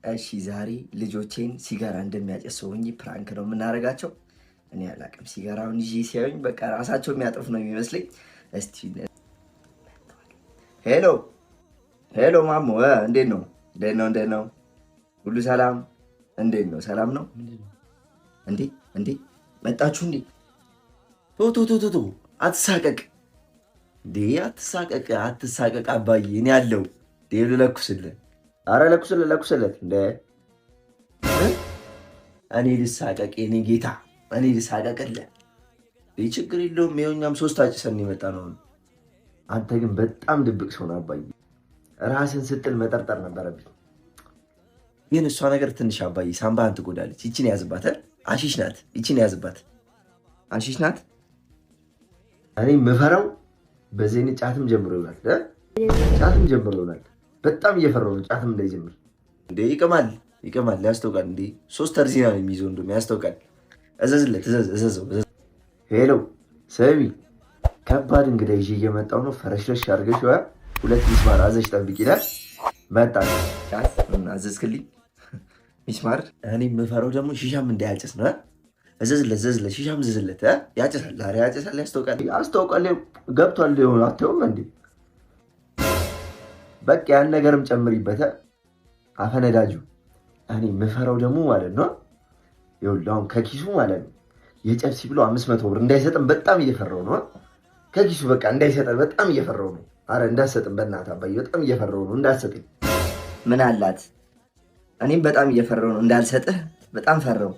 እሺ ዛሬ ልጆቼን ሲጋራ እንደሚያጨሰውኝ ፕራንክ ነው የምናደርጋቸው። እኔ አላቅም ሲጋራውን ይዤ ሲያዩኝ በቃ ራሳቸው የሚያጠፍ ነው የሚመስለኝ። እስቲ ሄሎ ሄሎ፣ ማሞ እንዴት ነው? እንዴት ነው? ሁሉ ሰላም? እንዴት ነው? ሰላም ነው እንዴ? እንዴ መጣችሁ እንዴ? ቶ አትሳቀቅ እንዴ! አትሳቀቅ አባዬ፣ እኔ ያለው ዴሉ ለኩስልህ። አረ ለኩስለት እንደ እኔ ልሳቀቅ፣ የኔ ጌታ እኔ ልሳቀቅልህ። ይህ ችግር የለውም። ይኸውኛም ሶስት አጭሰን የመጣ ነው። አንተ ግን በጣም ድብቅ ሰው ነህ አባዬ። ራስን ስትል መጠርጠር ነበረብኝ። ግን እሷ ነገር ትንሽ አባዬ ሳምባህን ትጎዳለች። ይችን ያዝባት፣ አሺሽ ናት። ይችን ያዝባት፣ አሺሽ ናት። እኔ የምፈራው በዚህ ጫትም ጀምሮ ይሆናል። በጣም እየፈራሁ ነው። ጫትም እንዳይጀምር እንዴ! ይቀማል፣ ያስታውቃል። እንዴ ሶስት ተርዚና ነው የሚይዘው፣ እንደውም ያስታውቃል። እዘዘው። ሄሎ ሰሚ፣ ከባድ እንግዳ ይዤ እየመጣሁ ነው። ፈረሽረሽ አድርገሽ ሁለት ሚስማር አዘሽ ጠብቂ ይላል። መጣ አዘዝክልኝ ሚስማር። እኔ የምፈራው ደግሞ ሺሻም እንዳያጨስ ነው። እዘዝለት፣ ሺሻም እዘዝለት። ያጨሳል፣ ዛሬ ያጨሳል። ያስታውቃል። ገብቷል ሊሆን አትውም እንዴ? በቃ ያን ነገርም ጨምሪበት አፈነዳጁ። እኔ የምፈራው ደግሞ ማለት ነው ይኸውልህ፣ አሁን ከኪሱ ማለት ነው የጨብሲ ብሎ 500 ብር እንዳይሰጥም በጣም እየፈራው ነው። ከኪሱ በቃ እንዳይሰጠን በጣም እየፈራው ነው። አረ እንዳትሰጥም በእናትህ አባዬ፣ በጣም እየፈራው ነው። እንዳትሰጥኝ። ምን አላት? እኔም በጣም እየፈራው ነው። እንዳልሰጥህ በጣም ፈራው።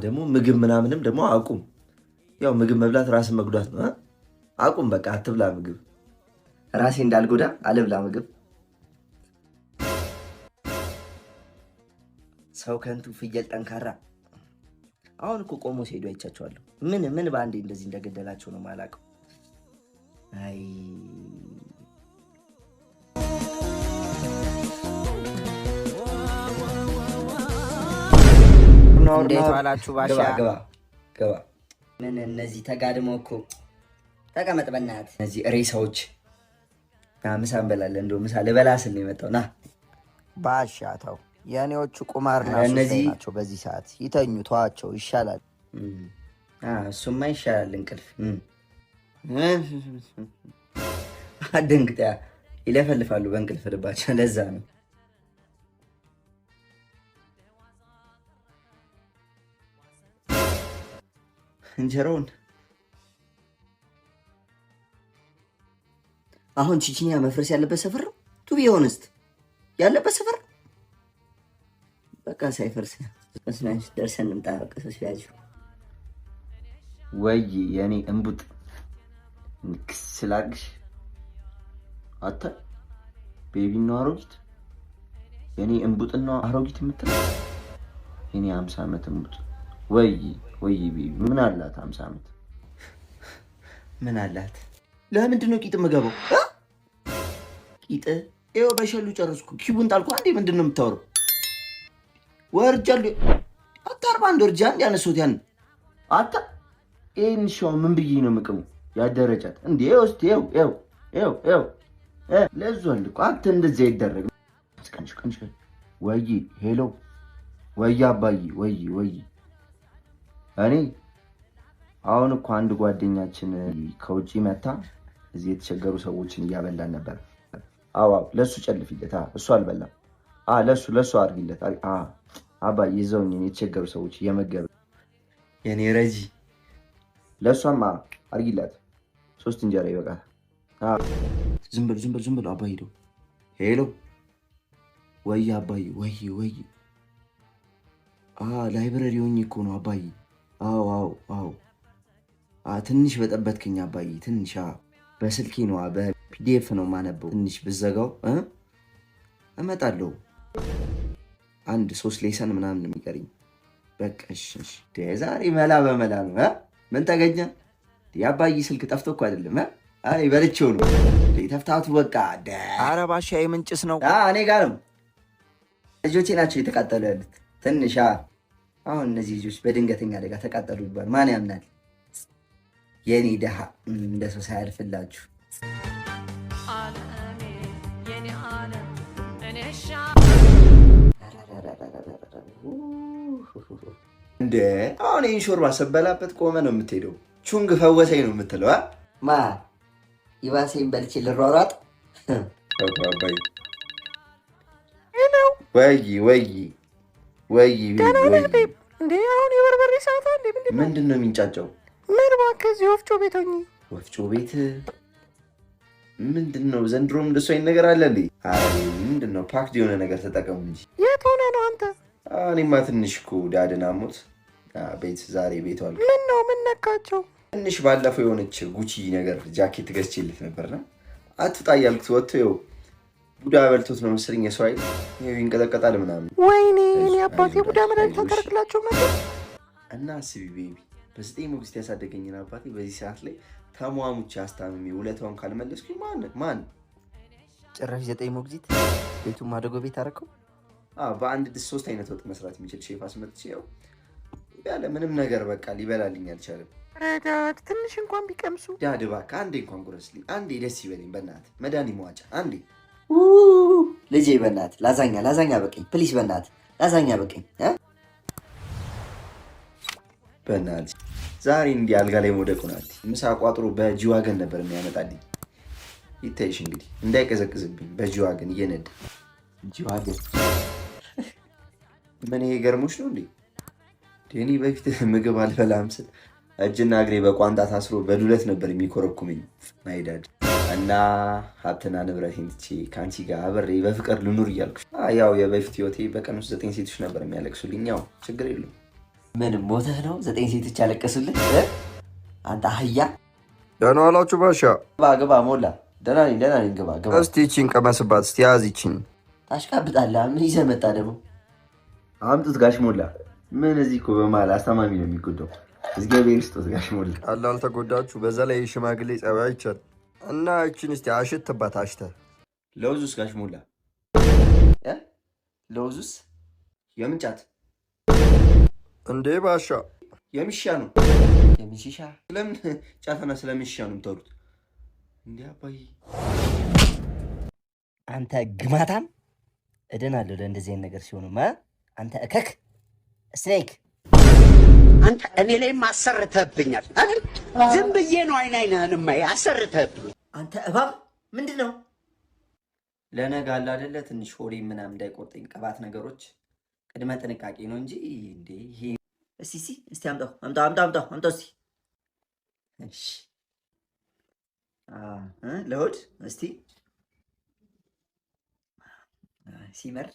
ደግሞ ምግብ ምናምንም ደግሞ አቁም። ያው ምግብ መብላት ራስን መጉዳት ነው። አቁም በቃ አትብላ ምግብ። ራሴ እንዳልጎዳ አልብላ ምግብ። ሰው ከንቱ ፍየል ጠንካራ። አሁን እኮ ቆሞ ሲሄዱ አይቻቸዋለሁ። ምን በአንዴ እንደዚህ እንደገደላቸው ነው የማላውቀው። አይ እንዴት ዋላችሁ? ባሻ ገባ። ምን እነዚህ ተጋድመው እኮ ተቀመጥ በእናትህ። እነዚህ ሬሳዎች ምሳ እንበላለን። እንደው ምሳ ልበላ ስል ነው የመጣው። ና ባሻ ተው፣ የእኔዎቹ ቁማርና ናቸው። በዚህ ሰዓት ይተኙ፣ ተዋቸው ይሻላል። እሱማ ይሻላል። እንቅልፍ አደንግጣ ይለፈልፋሉ በእንቅልፍ ልባቸው። ለዛ ነው እንጀራውን አሁን ቺቺኒያ መፍረስ ያለበት ሰፈር ነው። ቱ ቢሆንስት ያለበት ሰፈር በቃ ሳይፈርስ መስናሽ ደርሰን እንምጣ። በቃ ሰስያጁ ወይ የኔ እንቡጥ ንክስላግሽ አታ ቤቢ ነው አሮጊት። የኔ እንቡጥና አሮጊት የምትለው የኔ 50 ዓመት እንቡጥ። ወይ ቤቢ ምን አላት? 50 ዓመት ምን አላት? ለምንድን ነው ቂጥ የምገባው? ቂጥ ይኸው በሸሉ ጨረስኩ። ኪቡን ጣልኩ። አንዴ ምንድን ነው የምታወራው? ወርጃለሁ። አታርባ አንድ ወርጃ አንድ ያነሱት ያን አታ ይሄን ሻው ምን ብዬ ነው የምቅሙ? ያደረጃት እንዴ? ውስጥ ይኸው ለዟል እኮ አንተ እንደዚህ አይደረግም። ቀንሽ ወይ ሄሎ ወይ አባዬ ወይ እኔ አሁን እኮ አንድ ጓደኛችን ከውጪ መታ እዚህ የተቸገሩ ሰዎችን እያበላን ነበር። አዎ ለሱ ጨልፊለት። እሱ አልበላም። ለሱ አድርጊለት። አባዬ ይዘውኝ የተቸገሩ ሰዎች እየመገበ የኔ ረጂ ለሷም አድርጊላት። 3 እንጀራ ይበቃል። ዝም በል አባዬ። ሄሎ ወይ አባዬ ወይ ላይብረሪ ሆኜ እኮ ነው አባዬ። አዎ ትንሽ በጠበትክኝ አባዬ። ትንሽ በስልኬ ነው በፒዲኤፍ ነው ማነበው። ትንሽ ብዘጋው እመጣለሁ። 3 ሌሰን ምናምን የሚቀርኝ በቃ። እሺ ዛሬ መላ በመላ ነው። ምን ተገኘ? የአባዬ ስልክ ጠፍቶ እኮ አይደለም። አይ በልቼው ነው ተፍታቱ። በቃ ኧረ ባሻ የምንጭስ ነው። እኔ ጋር ነው። ልጆቼ ናቸው የተቃጠሉ ያሉት። ትንሽ አሁን እነዚህ ልጆች በድንገተኛ አደጋ ተቃጠሉ ይባል ማን ያምናል? የኔ ደሃ እንደ ሰው ሳያልፍላችሁ እንደ አሁን ይህን ሾርባ ስበላበት ቆመ ነው የምትሄደው። ቹንግ ፈወሰኝ ነው የምትለው። ማ ይባሴን በልቼ ልሯሯጥ። ወይ እንዴ አሁን የበርበሬ ሰዓት እንዴ? ምንድን ነው የሚንጫጫው? ምን እባክህ እዚህ ወፍጮ ቤት ሆኜ። ወፍጮ ቤት ምንድን ነው? ዘንድሮም እንደሱ አይነት ነገር አለ እንዴ? አይ ምንድን ነው? ፓክድ የሆነ ነገር ተጠቀሙ እንጂ። የት ሆነ ነው አንተ? እኔማ ትንሽ እኮ ዳድን አሞት ቤት ዛሬ ቤት ዋል። ምን ነው ምን ነካቸው? ትንሽ ባለፈው የሆነች ጉቺ ነገር ጃኬት ገዝቼልት ነበርና አትውጣ እያልኩት ወጥቶ ይኸው ቡዳ በልቶት ነው መሰለኝ የሰው አይደል ይኸው ይንቀጠቀጣል ምናምን። ወይኔ እኔ አባቴ ቡዳ መድኃኒት ታደርግላቸው ነበር። እና አስቢ ቤቢ በ9 ሞግዚት ያሳደገኝን አባቴ በዚህ ሰዓት ላይ ተሟሙቼ አስታምሜ ውለታውን ካልመለስኩኝ ማን ጭራሽ 9 ሞግዚት ቤቱን ማደጎ ቤት አደረከው። በአንድ ድስት 3 አይነት ወጥ መስራት የሚችል ሼፍ አስመጥቼ ያው ያለ ምንም ነገር በቃ ሊበላልኝ አልቻለም። ዳድ ትንሽ እንኳን ቢቀምሱ። ዳድ እባክህ አንዴ እንኳን ጉረስልኝ፣ አንዴ ደስ ይበለኝ በእናትህ መዳኒ መዋጫ አንዴ። ልጄ በእናትህ ላዛኛ በቀኝ ፕሊስ፣ በእናትህ ላዛኛ በቀኝ። በእናትህ ዛሬ እንዲህ አልጋ ላይ መውደቁ ናት። ምሳ ቋጥሮ በጂዋገን ነበር የሚያመጣልኝ። ይታይሽ እንግዲህ እንዳይቀዘቅዝብኝ በጂዋገን እየነዳ ጂዋገን። ምን ይሄ ገርሞሽ ነው እንዴ? እኔ በፊት ምግብ አልበላም ስል እጅና እግሬ በቋንጣ ታስሮ በዱለት ነበር የሚኮረኩመኝ ማይዳድ እና ሀብትና ንብረቴን ትቼ ከአንቺ ጋር አብሬ በፍቅር ልኑር እያልኩ ያው የበፊት ህይወቴ በቀን ውስጥ 9 ሴቶች ነበር የሚያለቅሱልኝ። ያው ችግር የለውም። ምንም ሞተህ ነው 9 ሴቶች ያለቀሱልኝ? አንተ አህያ። ደህና ዋላችሁ ባሻ። ግባ ሞላ። ደህና ነኝ ግባ። እስቲ ይቺን ቀመስባት እስቲ ያዝ። ይቺን ታሽቃብጣለህ። ምን ይዘህ መጣ ደግሞ? አምጡት ጋሽ ሞላ። ምን እዚህ እኮ በመሀል አስተማሚ ነው የሚጎዳው። እግዚአብሔር ይስጥህ ጋሽ ሞላ። አላልተጎዳችሁ። በዛ ላይ የሽማግሌ ጸባይ ይቻል እና እቺን እስቲ አሽትባት። አሽተህ ለውዙስ ጋሽ ሞላ? ለውዙስ የምንጫት እንዴ ባሻ? የሚሻ ነው። የሚሻ ስለምን ጫተና ስለሚሻ ነው የምታወሩት እንዴ? አባዬ አንተ ግማታም እደናለሁ ለእንደዚህ አይነት ነገር ሲሆኑማ። አንተ እከክ ስኔክ አንተ እኔ ላይ ማሰርተብኛል አይደል? ዝም ብዬ ነው አይናይነህን ማይ አሰርተብኝ። አንተ እባብ ምንድን ነው? ለነገ አለ አይደለ ትንሽ ሆዴ ምናምን እንዳይቆርጠኝ ቅባት ነገሮች ቅድመ ጥንቃቄ ነው እንጂ እንዴ ይሄ እስቲ አምጣው እስቲ። እሺ ለሆድ እስቲ ሲመር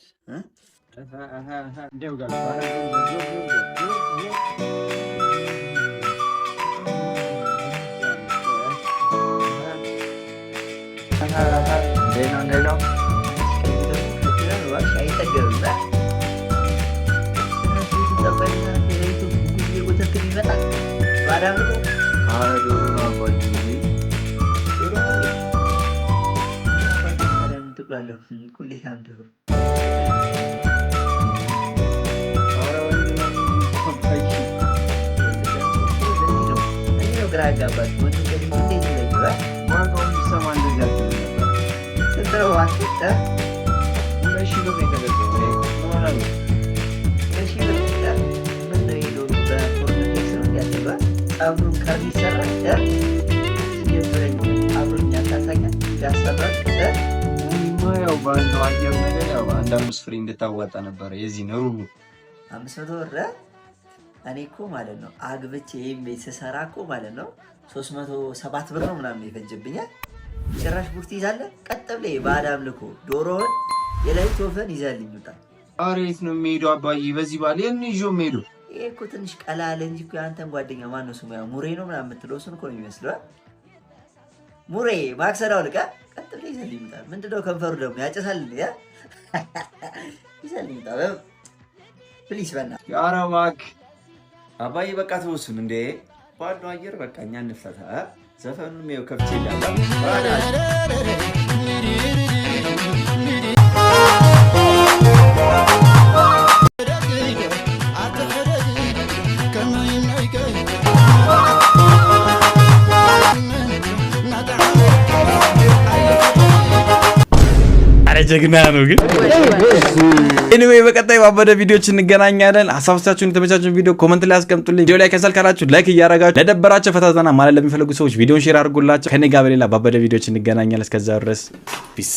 አንዳንድ ፍሬ እንድታዋጣ ነበረ የዚህ ነው 500 ብር። እኔ እኮ ማለት ነው አግብቼ ይሄን ቤት ስሰራ እኮ ማለት ነው 307 ብር ነው ምናምን ይፈጅብኛል። ጭራሽ ቡርት ይዛለህ። ቀጥ ብለህ ባዳም ልኮ ዶሮውን የላይት ወፈን ይዛልኝ ውጣ። ኧረ የት ነው የሚሄደው አባዬ? በዚህ ባል የምን ይዞ የሚሄደው? ይሄ እኮ ትንሽ ቀላል እንጂ እኮ የአንተን ጓደኛ ማነው ስሙ? ያው ሙሬ ነው ምናምን የምትለው እሱን እኮ ነው የሚመስለው። ሙሬ ማክሰራው ልቃ ቀጥ ብለህ ይዛልኝ ውጣ። ምንድነው ከንፈሩ ደግሞ ያጨሳል። ይዛልኝ ውጣ ፕሊስ በእናትህ። ኧረ እባክህ አባዬ በቃ ተወሱን እንዴ ባለው አየር በቃ እኛ እንፍታታ። ዘፈኑም ይኸው ከፍቼ ጀግና ነው ግን ኤኒዌይ በቀጣይ ባበደ ቪዲዮዎች እንገናኛለን። ሐሳባችሁን የተመቻችሁን ቪዲዮ ኮሜንት ላይ አስቀምጡልኝ። ቪዲዮ ላይ ከሰል ካላችሁ ላይክ እያረጋችሁ ለደበራችሁ ፈታዛና ማለት ለሚፈልጉ ሰዎች ቪዲዮን ሼር አድርጉላችሁ። ከኔ ጋር በሌላ ባበደ ቪዲዮዎች እንገናኛለን። እስከዛው ድረስ ፒስ